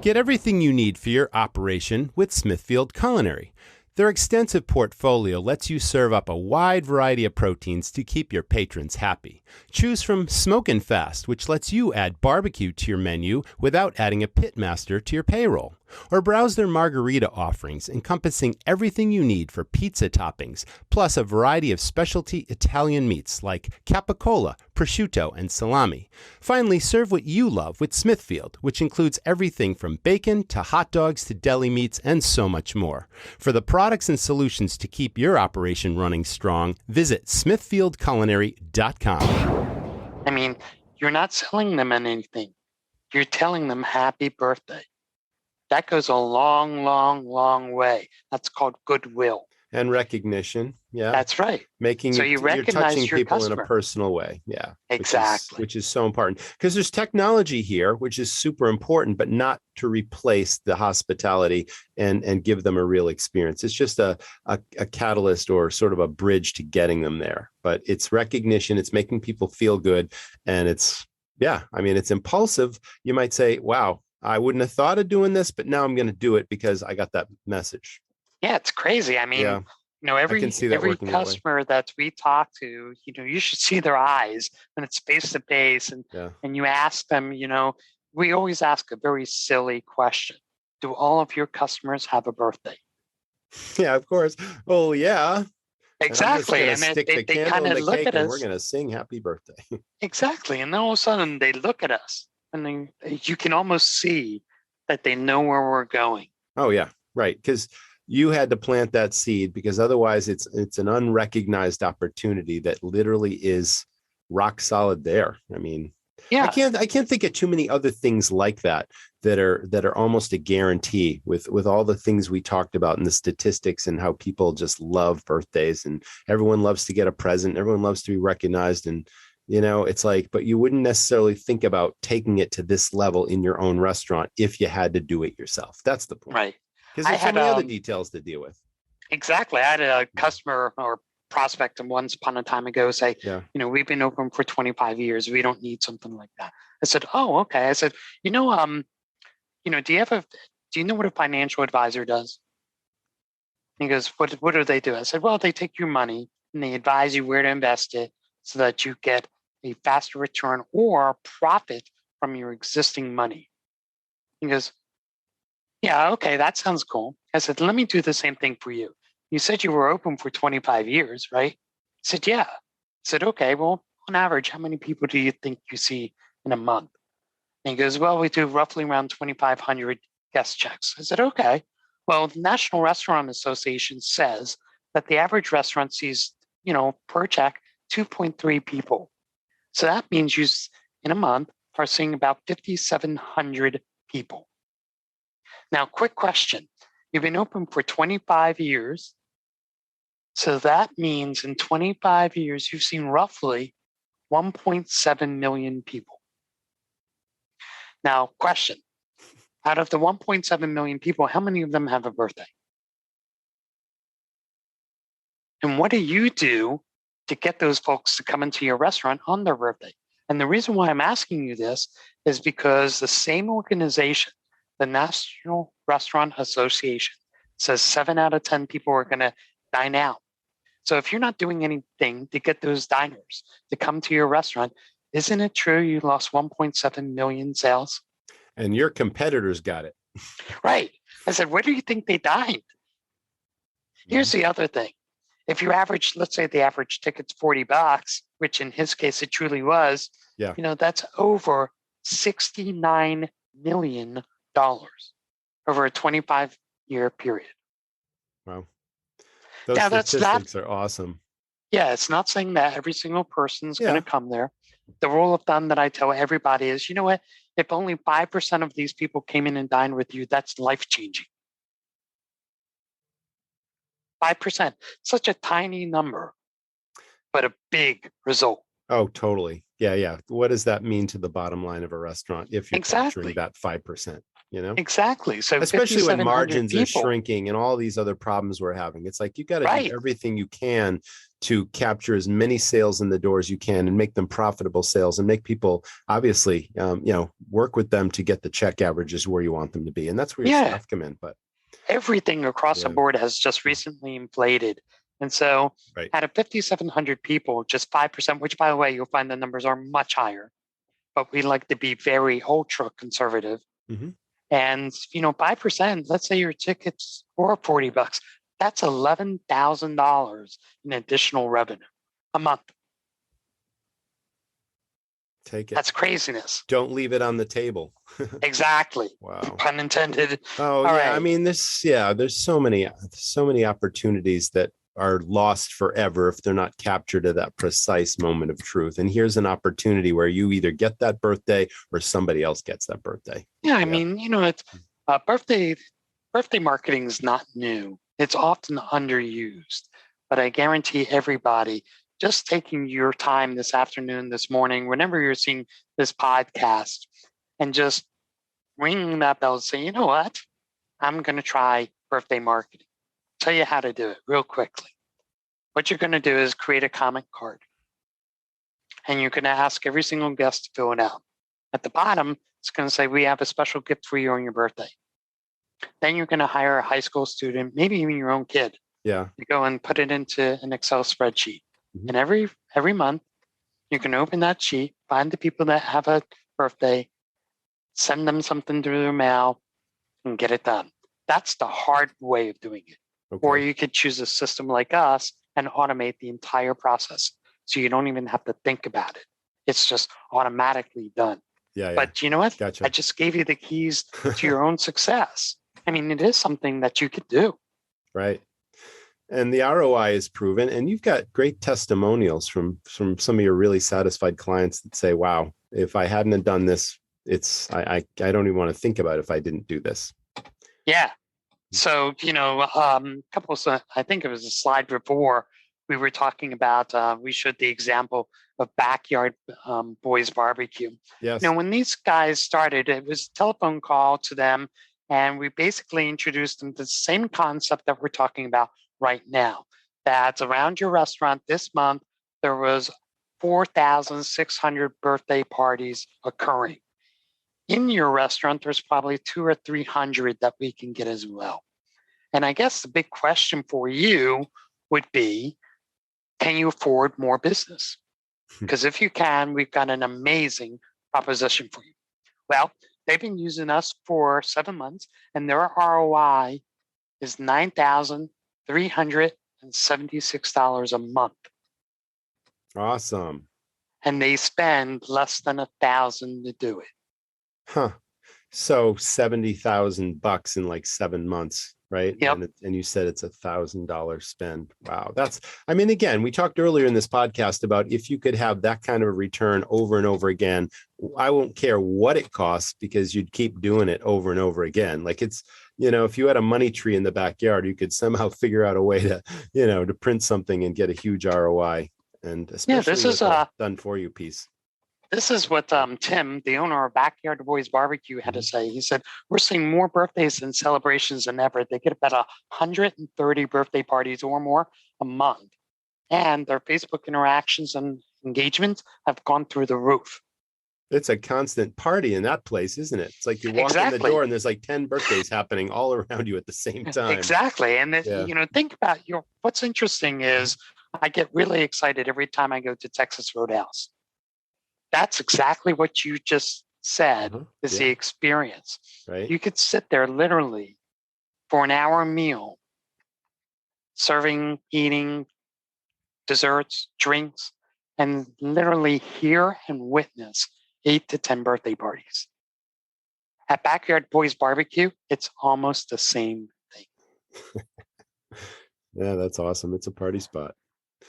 Get everything you need for your operation with Smithfield Culinary. Their extensive portfolio lets you serve up a wide variety of proteins to keep your patrons happy. Choose from Smokin' Fast, which lets you add barbecue to your menu without adding a pitmaster to your payroll. Or browse their margarita offerings, encompassing everything you need for pizza toppings, plus a variety of specialty Italian meats like capicola, prosciutto, and salami. Finally, serve what you love with Smithfield, which includes everything from bacon to hot dogs to deli meats and so much more. For the products and solutions to keep your operation running strong, visit smithfieldculinary.com. I mean, you're not selling them anything. You're telling them happy birthday. That goes a long, long, long way. That's called goodwill. And recognition. Yeah. That's right. You're touching people customer in a personal way. Yeah. Exactly. Which is so important. Because there's technology here, which is super important, but not to replace the hospitality and give them a real experience. It's just a catalyst or sort of a bridge to getting them there. But it's recognition, it's making people feel good. And it's impulsive. You might say, wow, I wouldn't have thought of doing this, but now I'm going to do it because I got that message. Yeah, it's crazy. I mean, every customer that we talk to, you should see their eyes when it's face to face, and you ask them, we always ask a very silly question: do all of your customers have a birthday? Yeah, of course. Oh, yeah. Exactly. And then they kind of look at us. We're going to sing happy birthday. Exactly. And then all of a sudden they look at us. And you can almost see that they know where we're going. Oh, yeah. Right. Because you had to plant that seed, because otherwise it's an unrecognized opportunity that literally is rock solid there. I mean, I can't think of too many other things like that are almost a guarantee with all the things we talked about and the statistics and how people just love birthdays and everyone loves to get a present. Everyone loves to be recognized. And it's like, but you wouldn't necessarily think about taking it to this level in your own restaurant if you had to do it yourself. That's the point. Right. Because there's so many other details to deal with. Exactly. I had a customer or prospect once upon a time ago say, we've been open for 25 years. We don't need something like that. I said, oh, okay. I said, do you know what a financial advisor does? He goes, what do they do? I said, well, they take your money and they advise you where to invest it so that you get a faster return or profit from your existing money? He goes, yeah, okay, that sounds cool. I said, let me do the same thing for you. You said you were open for 25 years, right? I said, yeah. I said, okay, well, on average, how many people do you think you see in a month? And he goes, well, we do roughly around 2,500 guest checks. I said, okay. Well, the National Restaurant Association says that the average restaurant sees, per check, 2.3 people. So that means you, in a month, are seeing about 5,700 people. Now, quick question. You've been open for 25 years. So that means in 25 years, you've seen roughly 1.7 million people. Now, question. Out of the 1.7 million people, how many of them have a birthday? And what do you do to get those folks to come into your restaurant on their birthday? And the reason why I'm asking you this is because the same organization, the National Restaurant Association, says 7 out of 10 people are going to dine out. So if you're not doing anything to get those diners to come to your restaurant, isn't it true you lost 1.7 million sales? And your competitors got it. Right. I said, where do you think they dined? Here's the other thing. If you average, let's say the average ticket's $40, which in his case it truly was, that's over $69 million over a 25-year period. Wow. Those now, statistics are awesome. Yeah, it's not saying that every single person's going to come there. The rule of thumb that I tell everybody is, you know what? If only 5% of these people came in and dined with you, that's life-changing. 5%, such a tiny number, but a big result. Oh, totally. Yeah. What does that mean to the bottom line of a restaurant if you're capturing that 5%? Exactly. So especially when margins are shrinking and all these other problems we're having, it's like you got to do everything you can to capture as many sales in the door as you can and make them profitable sales and make people obviously, work with them to get the check averages where you want them to be. And that's where your staff come in. But everything across the board has just recently inflated. And so out of 5,700 people, just 5%, which by the way, you'll find the numbers are much higher, but we like to be very ultra conservative. Mm-hmm. And, 5%, let's say your tickets were $40, that's $11,000 in additional revenue a month. Take it. That's craziness. Don't leave it on the table. Exactly. Wow. Pun intended. Oh, all right. I mean, there's so many opportunities that are lost forever if they're not captured at that precise moment of truth. And here's an opportunity where you either get that birthday or somebody else gets that birthday. Yeah, I mean, it's birthday marketing is not new. It's often underused, but I guarantee everybody just taking your time this afternoon, this morning, whenever you're seeing this podcast, and just ringing that bell and say, you know what? I'm going to try birthday marketing. Tell you how to do it real quickly. What you're going to do is create a comment card. And you're going to ask every single guest to fill it out. At the bottom, it's going to say, we have a special gift for you on your birthday. Then you're going to hire a high school student, maybe even your own kid, to go and put it into an Excel spreadsheet. Mm-hmm. And every month, you can open that sheet, find the people that have a birthday, send them something through their mail, and get it done. That's the hard way of doing it. Okay. Or you could choose a system like us and automate the entire process. So you don't even have to think about it. It's just automatically done. Yeah. But you know what? Gotcha. I just gave you the keys to your own success. I mean, it is something that you could do. Right. And the ROI is proven. And you've got great testimonials from some of your really satisfied clients that say, wow, if I hadn't done this, I don't even want to think about it if I didn't do this. Yeah. So, I think it was a slide before we were talking about, we showed the example of Backyard Boys Barbecue. Yes. When these guys started, it was a telephone call to them, and we basically introduced them to the same concept that we're talking about right now. That's around your restaurant this month, there was 4,600 birthday parties occurring. In your restaurant, there's probably 200 or 300 that we can get as well. And I guess the big question for you would be, can you afford more business? Because if you can, we've got an amazing proposition for you. Well, they've been using us for 7 months, and their ROI is $9,376 a month. Awesome. And they spend less than $1,000 to do it. Huh. So $70,000 in like 7 months, right? Yep. And you said it's $1,000 spend. Wow. Again, we talked earlier in this podcast about if you could have that kind of a return over and over again, I won't care what it costs because you'd keep doing it over and over again. Like it's, if you had a money tree in the backyard, you could somehow figure out a way to, to print something and get a huge ROI. And especially this is a done for you piece. This is what Tim, the owner of Backyard Boys Barbecue, had to say. He said, we're seeing more birthdays and celebrations than ever. They get about 130 birthday parties or more a month. And their Facebook interactions and engagements have gone through the roof. It's a constant party in that place, isn't it? It's like you walk in the door and there's like 10 birthdays happening all around you at the same time. Exactly. And think about what's interesting is I get really excited every time I go to Texas Roadhouse. That's exactly what you just said is the experience. Right. You could sit there literally for an hour meal, serving, eating desserts, drinks, and literally hear and witness 8 to 10 birthday parties. At Backyard Boys Barbecue, it's almost the same thing. Yeah, that's awesome. It's a party spot.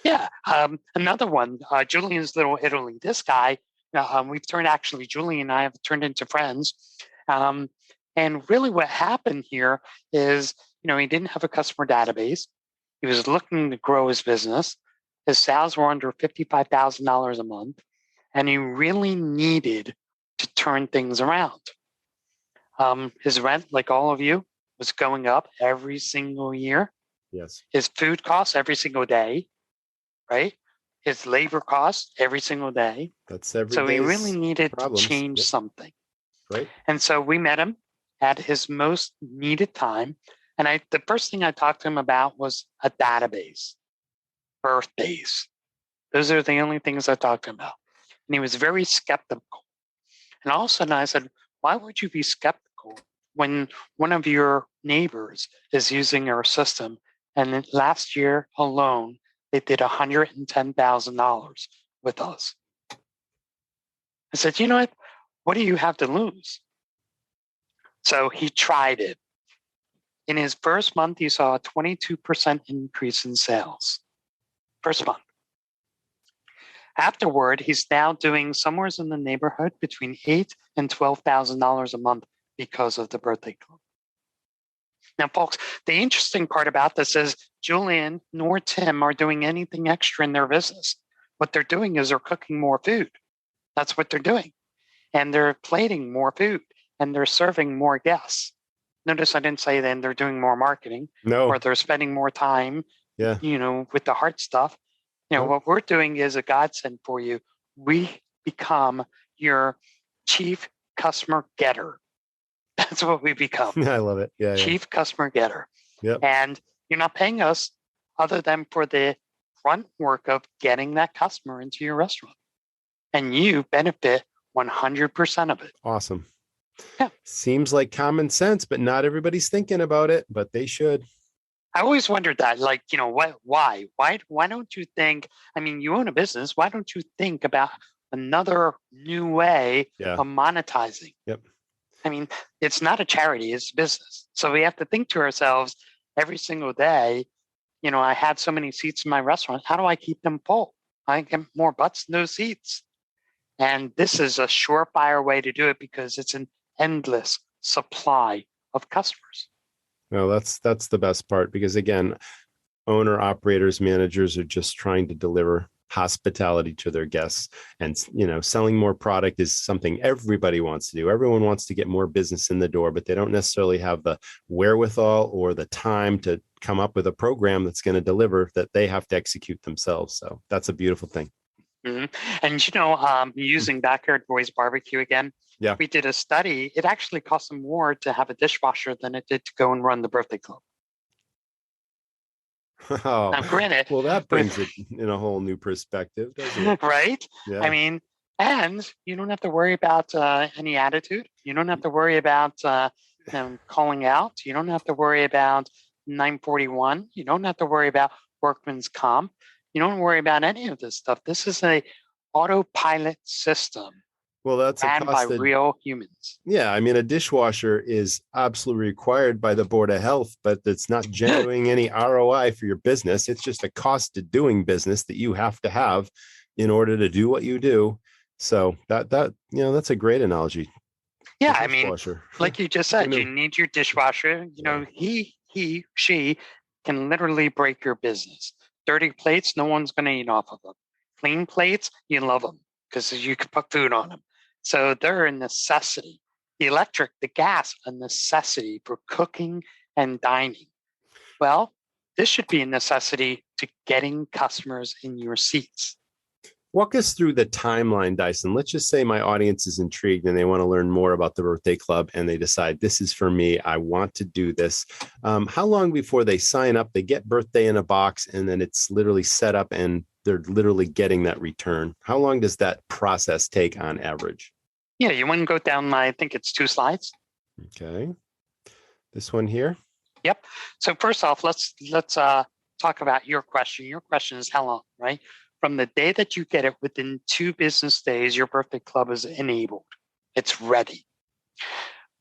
Yeah. Another one, Julian's Little Italy. This guy, Julie and I have turned into friends. And really what happened here is, he didn't have a customer database. He was looking to grow his business. His sales were under $55,000 a month. And he really needed to turn things around. His rent, like all of you, was going up every single year. Yes. His food costs every single day, right? His labor costs every single day. That's every So he day's really needed problems. to change something. Right. And so we met him at his most needed time. And the first thing I talked to him about was a database, birthdays. Those are the only things I talked to him about. And he was very skeptical. And all of a sudden I said, why would you be skeptical when one of your neighbors is using our system? And last year alone, they did $110,000 with us. I said, you know what? What do you have to lose? So he tried it. In his first month, he saw a 22% increase in sales. First month. Afterward, he's now doing somewhere in the neighborhood between $8,000 and $12,000 a month because of the birthday club. Now, folks, the interesting part about this is Julian nor Tim are doing anything extra in their business. What they're doing is they're cooking more food. That's what they're doing. And they're plating more food and they're serving more guests. Notice I didn't say then they're doing more marketing or they're spending more time, with the hard stuff. What we're doing is a godsend for you. We become your chief customer getter. That's what we become. I love it. Yeah. Chief customer getter. Yep. And you're not paying us other than for the front work of getting that customer into your restaurant. And you benefit 100% of it. Awesome. Yeah. Seems like common sense, but not everybody's thinking about it, but they should. I always wondered that, why? Why don't you think, you own a business. Why don't you think about another new way of monetizing? Yep. It's not a charity, it's a business. So we have to think to ourselves every single day, I have so many seats in my restaurant. How do I keep them full? I get more butts in those seats. And this is a surefire way to do it because it's an endless supply of customers. No, that's the best part because again, owner operators, managers are just trying to deliver hospitality to their guests. And, selling more product is something everybody wants to do. Everyone wants to get more business in the door, but they don't necessarily have the wherewithal or the time to come up with a program that's going to deliver that they have to execute themselves. So that's a beautiful thing. Mm-hmm. And, using Backyard Boys Barbecue again, we did a study. It actually cost them more to have a dishwasher than it did to go and run the birthday club. Oh, Now, granted, well, that with brings it in a whole new perspective, doesn't it? right? Yeah. I mean, and you don't have to worry about any attitude. You don't have to worry about calling out. You don't have to worry about 941. You don't have to worry about workman's comp. You don't worry about any of this stuff. This is a autopilot system Well, that's a ran by cost that, real humans. yeah, I mean, a dishwasher is absolutely required by the Board of Health, but it's not generating any ROI for your business. It's just a cost to doing business that you have to have in order to do what you do. So that's a great analogy. Yeah, The I mean, dishwasher. like you just said, Who you knew? need your dishwasher. You know, she can literally break your business. Dirty plates, no one's going to eat off of them. Clean plates, you love them because you can put food on them. So they're a necessity. The electric, the gas, a necessity for cooking and dining. Well, this should be a necessity to getting customers in your seats. Walk us through the timeline, Dyson. Let's just say my audience is intrigued and they want to learn more about the birthday club and they decide this is for me. I want to do this. How long before they sign up, they get birthday in a box and then it's literally set up and they're literally getting that return? How long does that process take on average? Yeah, you want to go down, I think it's 2 slides. Okay. This one here. Yep. So first off, let's talk about your question. Your question is how long, right? From the day that you get it, within 2 business days, your birthday club is enabled. It's ready.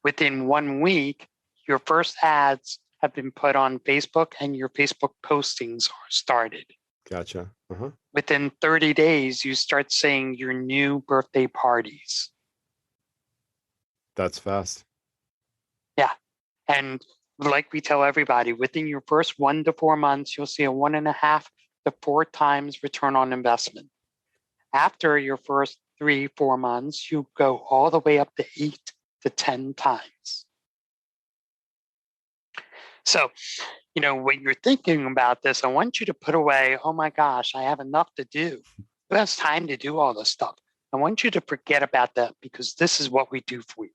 Within 1 week, your first ads have been put on Facebook and your Facebook postings are started. Gotcha. Uh-huh. Within 30 days, you start seeing your new birthday parties. That's fast. Yeah. And like we tell everybody, within your first 1 to 4 months, you'll see a 1.5 to 4 times return on investment. After your first 3-4 months, you go all the way up to 8 to 10 times. So, when you're thinking about this, I want you to put away, oh my gosh, I have enough to do. Who has time to do all this stuff? I want you to forget about that because this is what we do for you.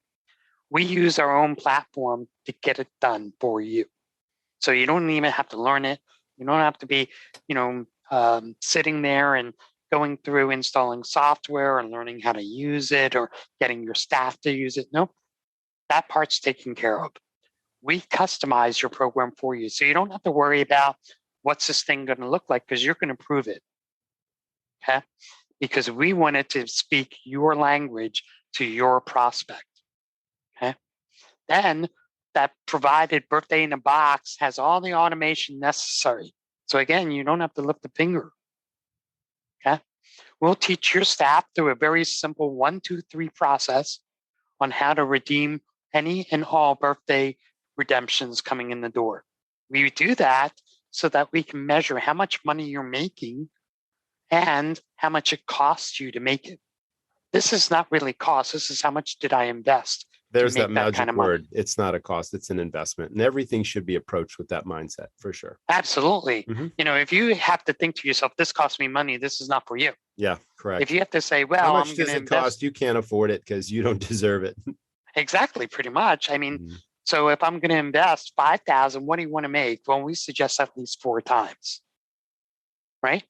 We use our own platform to get it done for you. So you don't even have to learn it. You don't have to be, sitting there and going through installing software and learning how to use it or getting your staff to use it. No, that part's taken care of. We customize your program for you. So you don't have to worry about what's this thing going to look like because you're going to prove it. Okay? Because we want it to speak your language to your prospect. Okay? Then that provided birthday in a box has all the automation necessary. So again, you don't have to lift a finger. Okay? We'll teach your staff through a very simple 1, 2, 3 process on how to redeem any and all birthday redemptions coming in the door. We do that so that we can measure how much money you're making and how much it costs you to make it. This is not really cost. This is how much did I invest. There's that magic word. Money. It's not a cost, it's an investment. And everything should be approached with that mindset for sure. Absolutely. Mm-hmm. If you have to think to yourself, this costs me money, this is not for you. Yeah, correct. If you have to say, well, how much does it cost? You can't afford it because you don't deserve it. Exactly, pretty much. I mean, so if I'm going to invest $5,000, what do you want to make? Well, we suggest at least 4 times, right?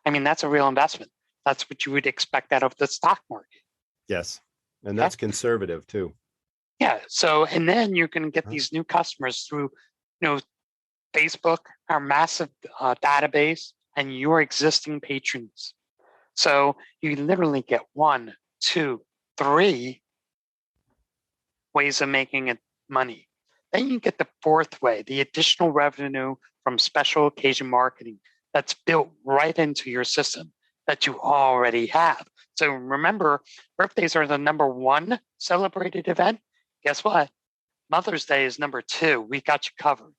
I mean, that's a real investment. That's what you would expect out of the stock market. Yes. And that's conservative too. Yeah. So, and then you're going to get these new customers through, Facebook, our massive database, and your existing patrons. So you literally get 1, 2, 3 ways of making it money. Then you get the 4th way, the additional revenue from special occasion marketing that's built right into your system that you already have. So remember, birthdays are the number 1 celebrated event. Guess what? Mother's Day is number 2. We got you covered.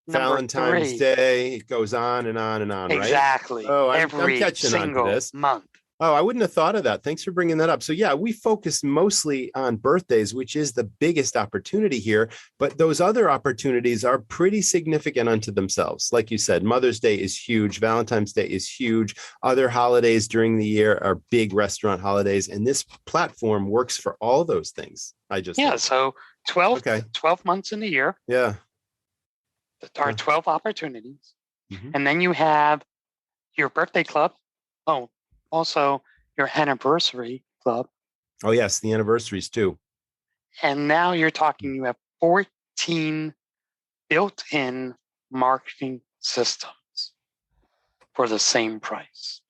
Valentine's Day, it goes on and on and on, exactly. Right? Oh, I'm catching on to this. Month. Oh, I wouldn't have thought of that. Thanks for bringing that up. So yeah, we focus mostly on birthdays, which is the biggest opportunity here. But those other opportunities are pretty significant unto themselves. Like you said, Mother's Day is huge. Valentine's Day is huge. Other holidays during the year are big restaurant holidays. And this platform works for all those things. So 12 months in a year. Yeah. There are 12 opportunities. And then you have your birthday club. Oh, also your anniversary club. Oh, yes, the anniversaries too. And now you're talking, you have 14 built-in marketing systems for the same price.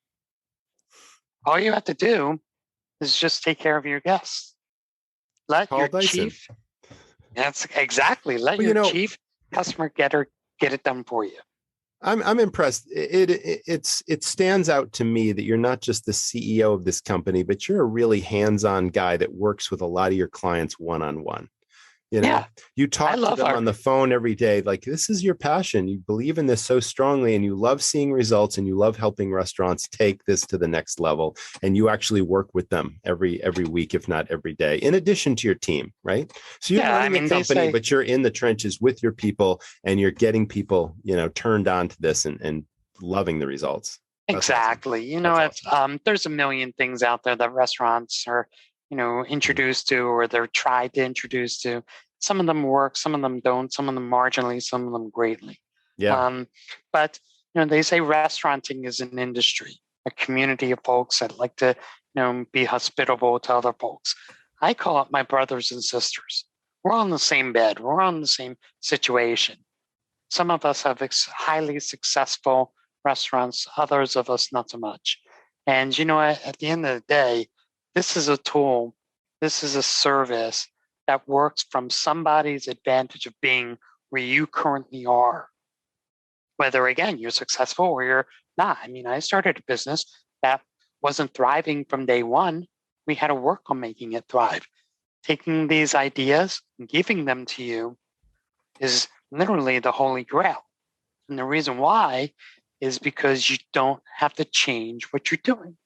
All you have to do is just take care of your guests. Let Call your Dyson. chief, that's exactly, let your chief customer getter get it done for you. I'm impressed. It stands out to me that you're not just the CEO of this company, but you're a really hands-on guy that works with a lot of your clients one-on-one. You talk to them on the phone every day. Like, this is your passion. You believe in this so strongly, and you love seeing results, and you love helping restaurants take this to the next level. And you actually work with them every week, if not every day, in addition to your team, right? So you're running a company, but you're in the trenches with your people, and you're getting people, turned on to this and loving the results. That's exactly. Awesome. There's a million things out there that restaurants are, introduced to, or they're tried to introduce to. Some of them work, some of them don't, some of them marginally, some of them greatly. Yeah. But they say restauranting is an industry, a community of folks that like to, be hospitable to other folks. I call it my brothers and sisters. We're all in the same bed. We're all in the same situation. Some of us have highly successful restaurants, others of us not so much. And at the end of the day, this is a tool, this is a service that works from somebody's advantage of being where you currently are. Whether, again, you're successful or you're not. I mean, I started a business that wasn't thriving from day one. We had to work on making it thrive. Taking these ideas and giving them to you is literally the holy grail. And the reason why is because you don't have to change what you're doing.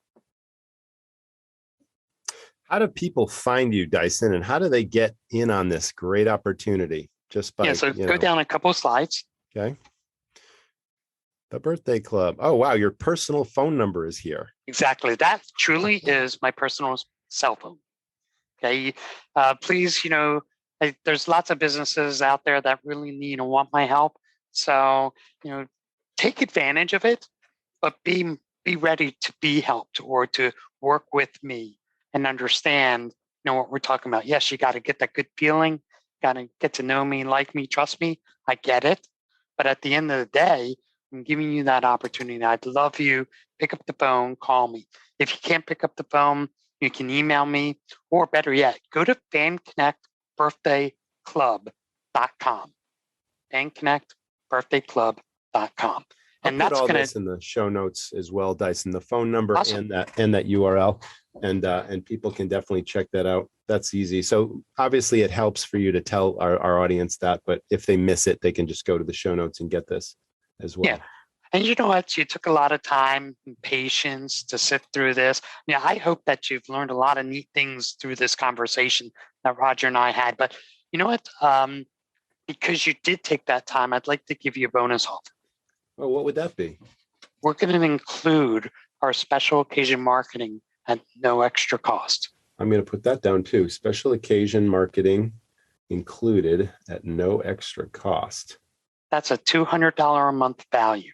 How do people find you, Dyson, and how do they get in on this great opportunity? Just by go down a couple of slides. Okay. The birthday club. Oh, wow. Your personal phone number is here. Exactly. That truly is my personal cell phone. Okay. Please, there's lots of businesses out there that really need and want my help. So, take advantage of it, but be ready to be helped or to work with me and understand, what we're talking about. Yes, you got to get that good feeling, got to get to know me, like me, trust me. I get it. But at the end of the day, I'm giving you that opportunity. I'd love you. Pick up the phone, call me. If you can't pick up the phone, you can email me, or better yet, go to fanconnectbirthdayclub.com. fanconnectbirthdayclub.com. And that's all this in the show notes as well, Dyson, the phone number and that URL. And people can definitely check that out. That's easy. So obviously it helps for you to tell our audience that, but if they miss it, they can just go to the show notes and get this as well. Yeah. And you know what? You took a lot of time and patience to sit through this. I hope that you've learned a lot of neat things through this conversation that Roger and I had. But you know what? Because you did take that time, I'd like to give you a bonus offer. Oh, what would that be? We're going to include our special occasion marketing at no extra cost. I'm going to put that down too. Special occasion marketing included at no extra cost. That's a $200 a month value.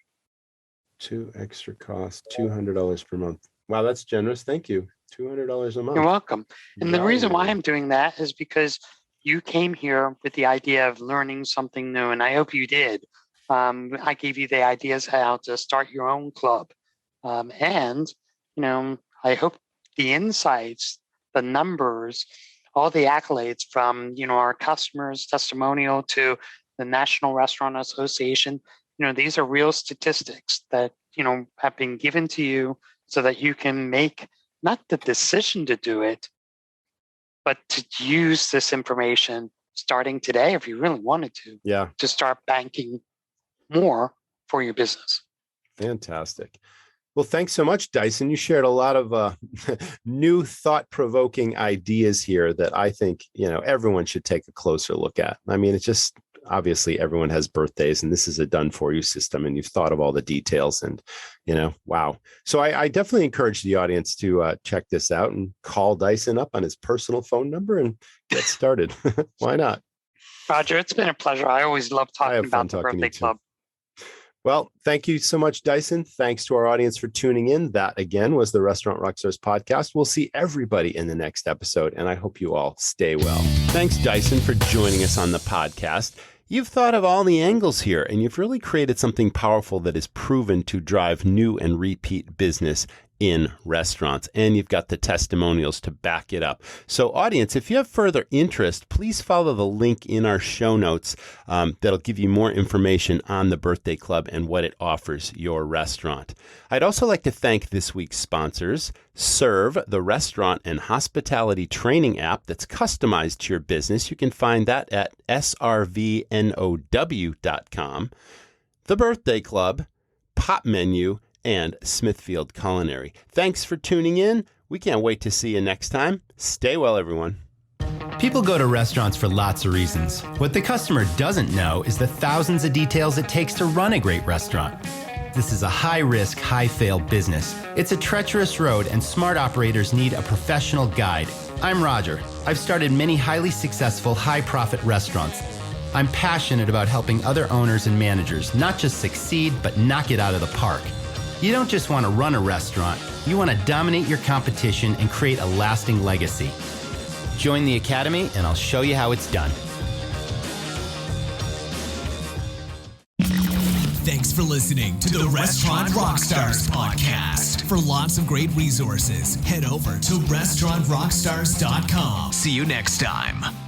Extra cost, $200 per month. Wow, that's generous. Thank you. $200 a month. You're welcome. And the reason why I'm doing that is because you came here with the idea of learning something new, and I hope you did. I gave you the ideas how to start your own club. And I hope the insights, the numbers, all the accolades from, our customers' testimonial to the National Restaurant Association, these are real statistics that, have been given to you so that you can make not the decision to do it, but to use this information starting today, if you really wanted to, to start banking more for your business. Fantastic. Well, thanks so much, Dyson. You shared a lot of new thought-provoking ideas here that I think, everyone should take a closer look at. I mean, it's just obviously everyone has birthdays and this is a done for you system and you've thought of all the details and, wow. So I definitely encourage the audience to check this out and call Dyson up on his personal phone number and get started. Why not? Roger, it's been a pleasure. I always love talking about the birthday club. Well, thank you so much, Dyson. Thanks to our audience for tuning in. That, again, was the Restaurant Rockstars podcast. We'll see everybody in the next episode, and I hope you all stay well. Thanks, Dyson, for joining us on the podcast. You've thought of all the angles here, and you've really created something powerful that is proven to drive new and repeat business in restaurants, and you've got the testimonials to back it up. So audience, if you have further interest, please follow the link in our show notes that'll give you more information on the Birthday Club and what it offers your restaurant. I'd also like to thank this week's sponsors, Serve, the restaurant and hospitality training app that's customized to your business. You can find that at srvnow.com. The Birthday Club, Pop Menu, and Smithfield Culinary. Thanks for tuning in. We can't wait to see you next time. Stay well, everyone. People go to restaurants for lots of reasons. What the customer doesn't know is the thousands of details it takes to run a great restaurant. This is a high-risk, high-fail business. It's a treacherous road, and smart operators need a professional guide. I'm Roger. I've started many highly successful, high-profit restaurants. I'm passionate about helping other owners and managers not just succeed, but knock it out of the park. You don't just want to run a restaurant, you want to dominate your competition and create a lasting legacy. Join the Academy and I'll show you how it's done. Thanks for listening to the Restaurant Rockstars podcast. For lots of great resources, head over to restaurantrockstars.com. See you next time.